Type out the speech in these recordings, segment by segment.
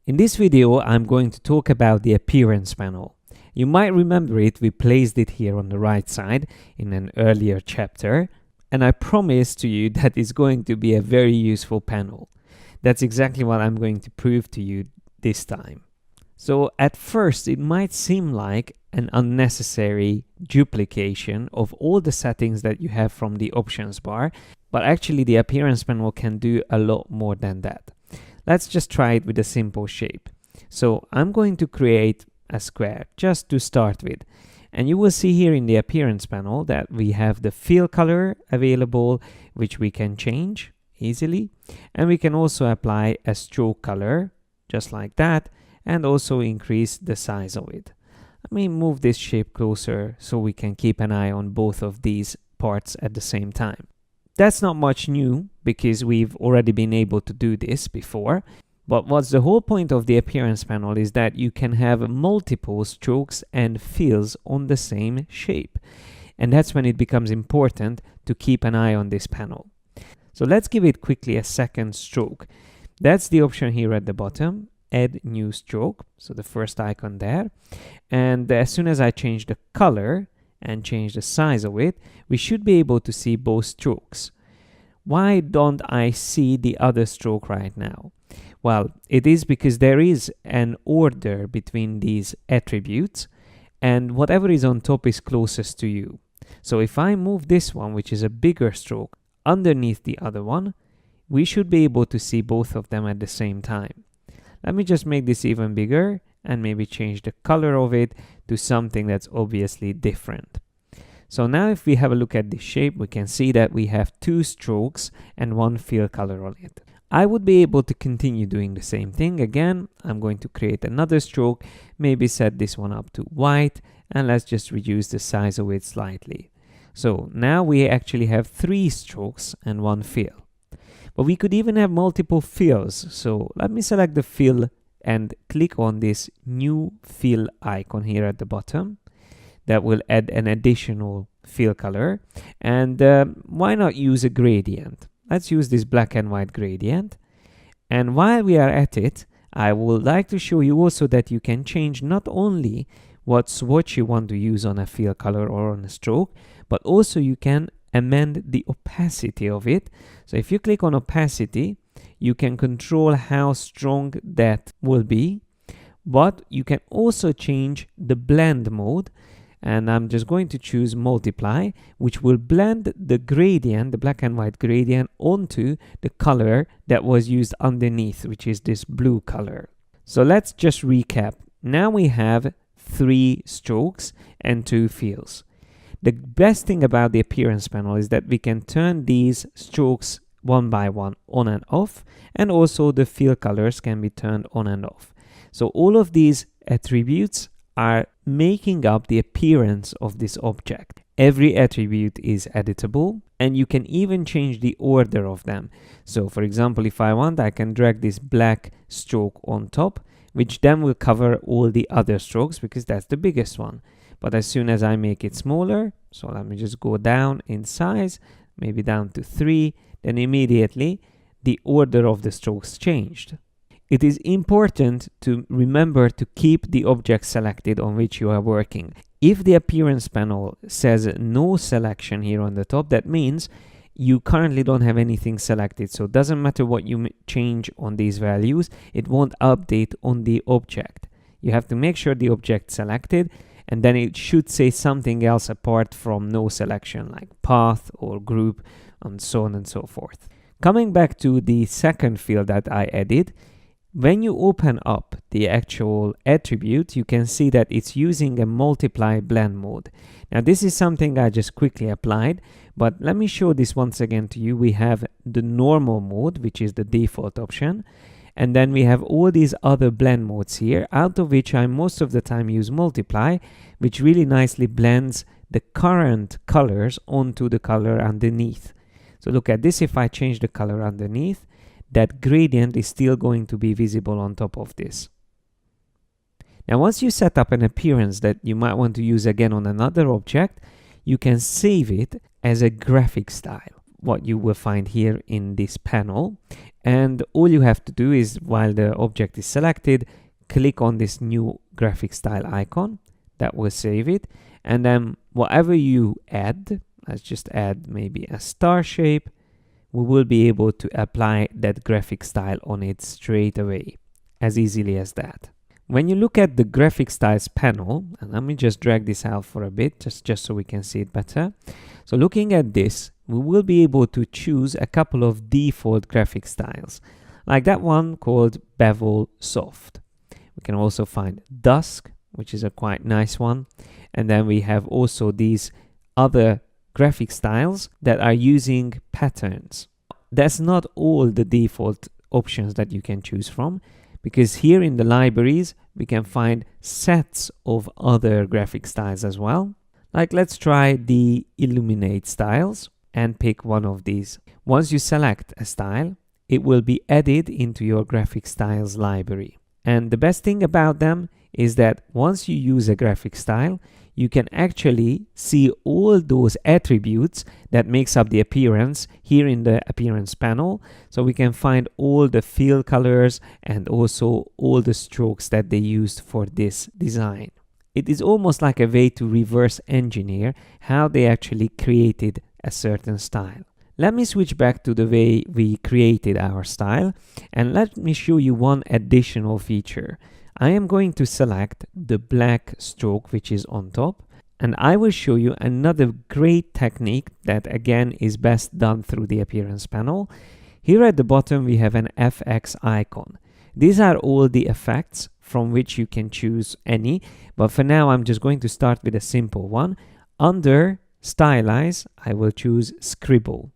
In this video, I'm going to talk about the appearance panel. You might remember it, we placed it here on the right side in an earlier chapter, and I promise to you that it's going to be a very useful panel. That's exactly what I'm going to prove to you this time. So at first, it might seem like an unnecessary duplication of all the settings that you have from the options bar, but actually the appearance panel can do a lot more than that. Let's just try it with a simple shape. So I'm going to create a square just to start with. And you will see here in the appearance panel that we have the fill color available, which we can change easily. And we can also apply a stroke color, just like that, and also increase the size of it. Let me move this shape closer so we can keep an eye on both of these parts at the same time. That's not much new because we've already been able to do this before. But what's the whole point of the appearance panel is that you can have multiple strokes and fills on the same shape. And that's when it becomes important to keep an eye on this panel. So let's give it quickly a second stroke. That's the option here at the bottom, add new stroke. So the first icon there. And as soon as I change the color and change the size of it, we should be able to see both strokes. Why don't I see the other stroke right now? Well, it is because there is an order between these attributes and whatever is on top is closest to you. So if I move this one, which is a bigger stroke, underneath the other one, we should be able to see both of them at the same time. Let me just make this even bigger and maybe change the color of it to something that's obviously different. So now if we have a look at this shape, we can see that we have two strokes and one fill color on it. I would be able to continue doing the same thing. Again, I'm going to create another stroke, maybe set this one up to white, and let's just reduce the size of it slightly. So now we actually have three strokes and one fill. But we could even have multiple fills. So let me select the fill and click on this new fill icon here at the bottom. That will add an additional fill color. And why not use a gradient? Let's use this black and white gradient. And while we are at it, I would like to show you also that you can change not only what swatch you want to use on a fill color or on a stroke, but also you can amend the opacity of it. So if you click on opacity, you can control how strong that will be, but you can also change the blend mode. And I'm just going to choose multiply, which will blend the gradient, the black and white gradient, onto the color that was used underneath, which is this blue color. So let's just recap. Now we have three strokes and two fills. The best thing about the appearance panel is that we can turn these strokes one by one on and off, and also the fill colors can be turned on and off. So all of these attributes are making up the appearance of this object. Every attribute is editable, and you can even change the order of them. So for example, if I want, I can drag this black stroke on top, which then will cover all the other strokes because that's the biggest one. But as soon as I make it smaller, so let me just go down in size, maybe down to 3, then immediately the order of the strokes changed. It is important to remember to keep the object selected on which you are working. If the appearance panel says no selection here on the top, that means you currently don't have anything selected. So it doesn't matter what you change on these values, it won't update on the object. You have to make sure the object selected, and then it should say something else apart from no selection, like path or group, and so on and so forth. Coming back to the second field that I added, when you open up the actual attribute, you can see that it's using a multiply blend mode. Now this is something I just quickly applied, but let me show this once again to you. We have the normal mode, which is the default option. And then we have all these other blend modes here, out of which I most of the time use multiply, which really nicely blends the current colors onto the color underneath. So look at this. If I change the color underneath, that gradient is still going to be visible on top of this. Now, once you set up an appearance that you might want to use again on another object, you can save it as a graphic style. what you will find here in this panel. And all you have to do is, while the object is selected, click on this new graphic style icon. That will save it. And then whatever you add, let's just add maybe a star shape, we will be able to apply that graphic style on it straight away, as easily as that. When you look at the graphic styles panel, and let me just drag this out for a bit, just so we can see it better. So looking at this, we will be able to choose a couple of default graphic styles, like that one called Bevel Soft. We can also find Dusk, which is a quite nice one. And then we have also these other graphic styles that are using patterns. That's not all the default options that you can choose from, because here in the libraries, we can find sets of other graphic styles as well. Like, let's try the Illuminate styles and pick one of these. Once you select a style, it will be added into your graphic styles library. And the best thing about them is that once you use a graphic style, you can actually see all those attributes that makes up the appearance here in the appearance panel. So we can find all the fill colors and also all the strokes that they used for this design. It is almost like a way to reverse engineer how they actually created a certain style. Let me switch back to the way we created our style, and let me show you one additional feature. I am going to select the black stroke which is on top, and I will show you another great technique that again is best done through the appearance panel. Here at the bottom we have an FX icon. These are all the effects from which you can choose any, but for now I'm just going to start with a simple one. Under Stylize, I will choose Scribble.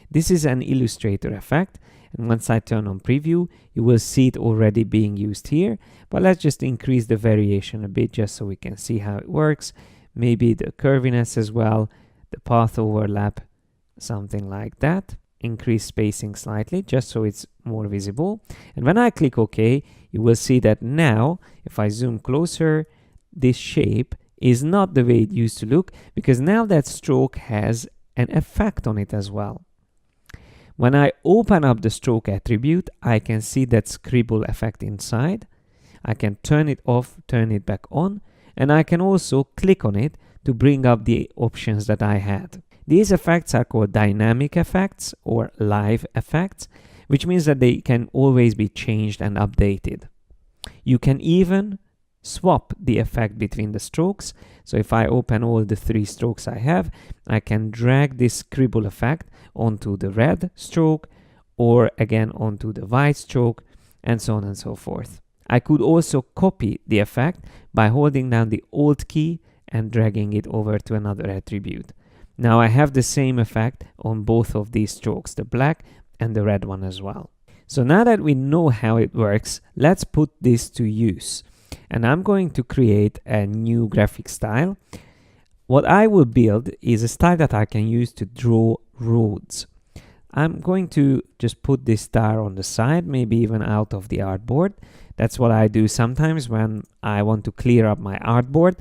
This is an Illustrator effect, and once I turn on preview, you will see it already being used here. But let's just increase the variation a bit just so we can see how it works. Maybe the curviness as well, the path overlap, something like that. Increase spacing slightly just so it's more visible. And when I click OK, you will see that now, if I zoom closer, this shape is not the way it used to look, because now that stroke has an effect on it as well. When I open up the stroke attribute, I can see that scribble effect inside. I can turn it off, turn it back on, and I can also click on it to bring up the options that I had. These effects are called dynamic effects or live effects, which means that they can always be changed and updated. You can even swap the effect between the strokes. So if I open all the 3 strokes I have, I can drag this scribble effect onto the red stroke, or again onto the white stroke, and so on and so forth. I could also copy the effect by holding down the Alt key and dragging it over to another attribute. Now I have the same effect on both of these strokes, the black and the red one as well. So now that we know how it works, let's put this to use. And I'm going to create a new graphic style. What I will build is a style that I can use to draw roads. I'm going to just put this star on the side, maybe even out of the artboard. That's what I do sometimes when I want to clear up my artboard,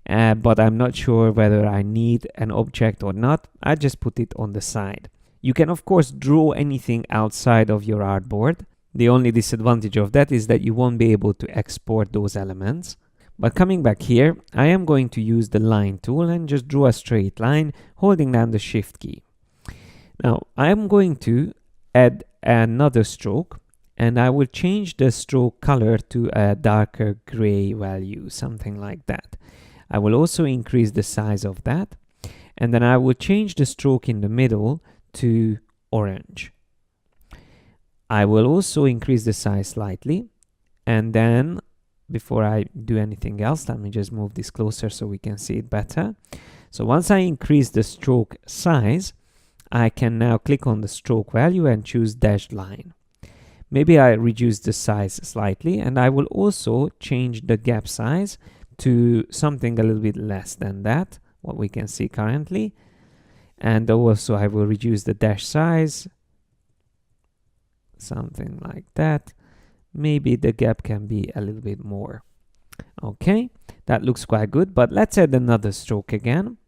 but I'm not sure whether I need an object or not. I just put it on the side. You can of course draw anything outside of your artboard. The only disadvantage of that is that you won't be able to export those elements. But coming back here, I am going to use the line tool and just draw a straight line holding down the shift key. Now I am going to add another stroke, and I will change the stroke color to a darker gray value, something like that. I will also increase the size of that, and then I will change the stroke in the middle to orange. I will also increase the size slightly, and then before I do anything else, let me just move this closer so we can see it better. So once I increase the stroke size, I can now click on the stroke value and choose dashed line. Maybe I reduce the size slightly, and I will also change the gap size to something a little bit less than that, what we can see currently. And also I will reduce the dash size, something like that. Maybe the gap can be a little bit more. Okay, that looks quite good, but let's add another stroke again.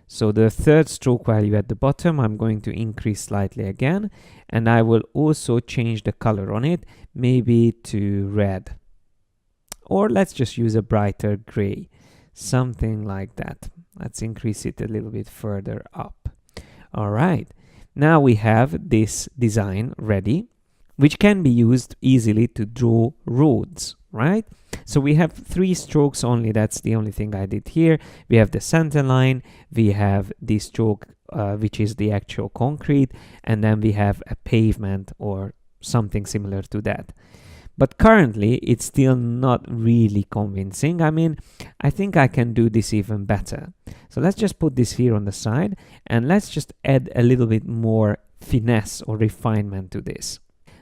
So the third stroke value at the bottom, I'm going to increase slightly again, and I will also change the color on it, maybe to red. Or let's just use a brighter gray, something like that. Let's increase it a little bit further up. All right, now we have this design ready, which can be used easily to draw roads, right? So we have 3 strokes only. That's the only thing I did here. We have the center line, we have the stroke, which is the actual concrete, and then we have a pavement or something similar to that. But currently, it's still not really convincing. I mean, I think I can do this even better. So let's just put this here on the side, and let's just add a little bit more finesse or refinement to this.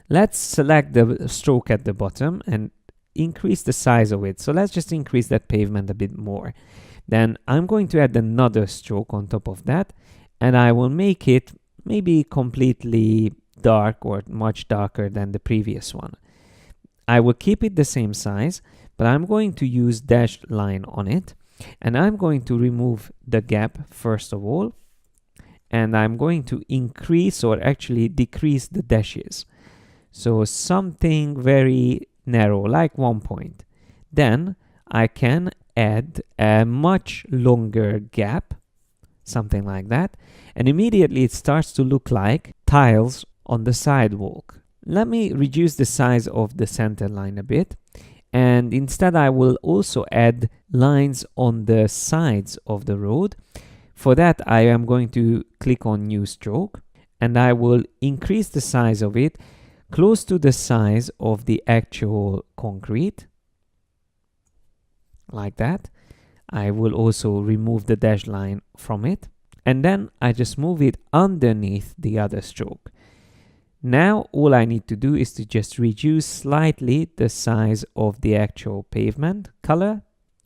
Let's select the stroke at the bottom and increase the size of it. So let's just increase that pavement a bit more. Then I'm going to add another stroke on top of that, and I will make it maybe completely dark or much darker than the previous one. I will keep it the same size, but I'm going to use dashed line on it, and I'm going to remove the gap first of all, and I'm going to increase or actually decrease the dashes. So something very narrow, like 1 point. Then I can add a much longer gap, something like that, and immediately it starts to look like tiles on the sidewalk. Let me reduce the size of the center line a bit, and instead I will also add lines on the sides of the road. For that, I am going to click on New Stroke, and I will increase the size of it close to the size of the actual concrete, like that. I will also remove the dashed line from it, and then I just move it underneath the other stroke. Now all I need to do is to just reduce slightly the size of the actual pavement color,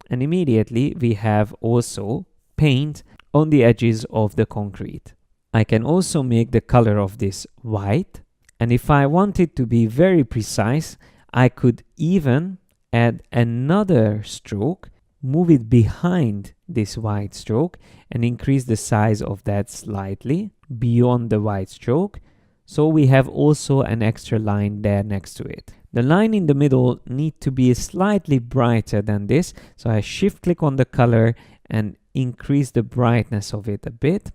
and immediately we have also paint on the edges of the concrete. I can also make the color of this white, and if I wanted to be very precise, I could even add another stroke, move it behind this white stroke, and increase the size of that slightly beyond the white stroke. So we have also an extra line there next to it. The line in the middle needs to be slightly brighter than this. So I shift click on the color and increase the brightness of it a bit.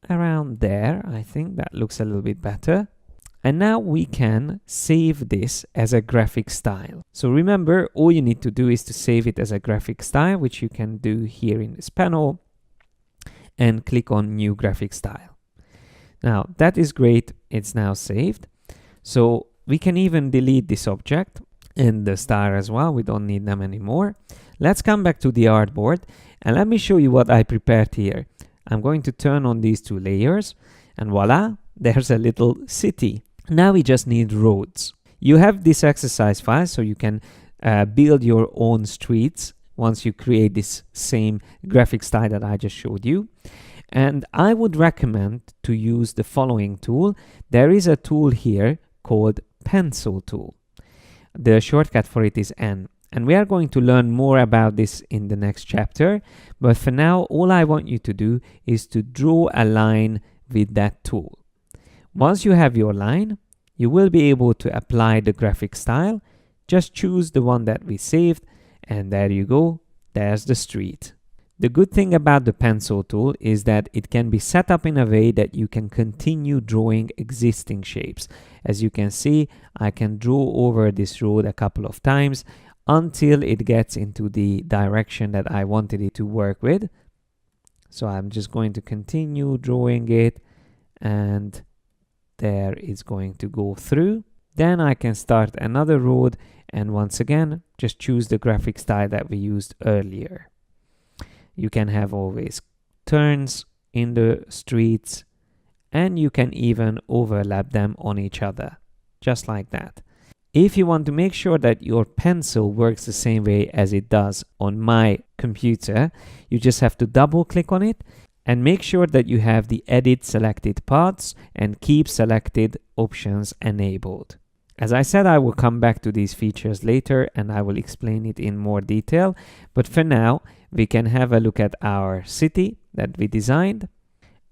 Around there, I think that looks a little bit better. And now we can save this as a graphic style. So remember, all you need to do is to save it as a graphic style, which you can do here in this panel, and click on New Graphic Style. Now that is great, it's now saved. So we can even delete this object and the star as well, we don't need them anymore. Let's come back to the artboard and let me show you what I prepared here. I'm going to turn on these 2 layers and voila, there's a little city. Now we just need roads. You have this exercise file, so you can build your own streets once you create this same graphic style that I just showed you. And I would recommend to use the following tool. There is a tool here called Pencil tool. The shortcut for it is N. And we are going to learn more about this in the next chapter. But for now, all I want you to do is to draw a line with that tool. Once you have your line, you will be able to apply the graphic style. Just choose the one that we saved, and there you go, there's the street. The good thing about the pencil tool is that it can be set up in a way that you can continue drawing existing shapes. As you can see, I can draw over this road a couple of times until it gets into the direction that I wanted it to work with. So I'm just going to continue drawing it, and there it's going to go through. Then I can start another road, and once again, just choose the graphic style that we used earlier. You can have always turns in the streets, and you can even overlap them on each other, just like that. If you want to make sure that your pencil works the same way as it does on my computer, you just have to double click on it and make sure that you have the edit selected paths and keep selected options enabled. As I said, I will come back to these features later and I will explain it in more detail, but for now, we can have a look at our city that we designed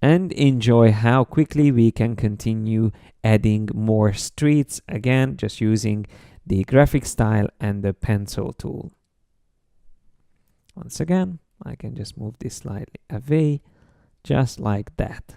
and enjoy how quickly we can continue adding more streets, again just using the graphic style and the pencil tool. Once again, I can just move this slightly away, just like that.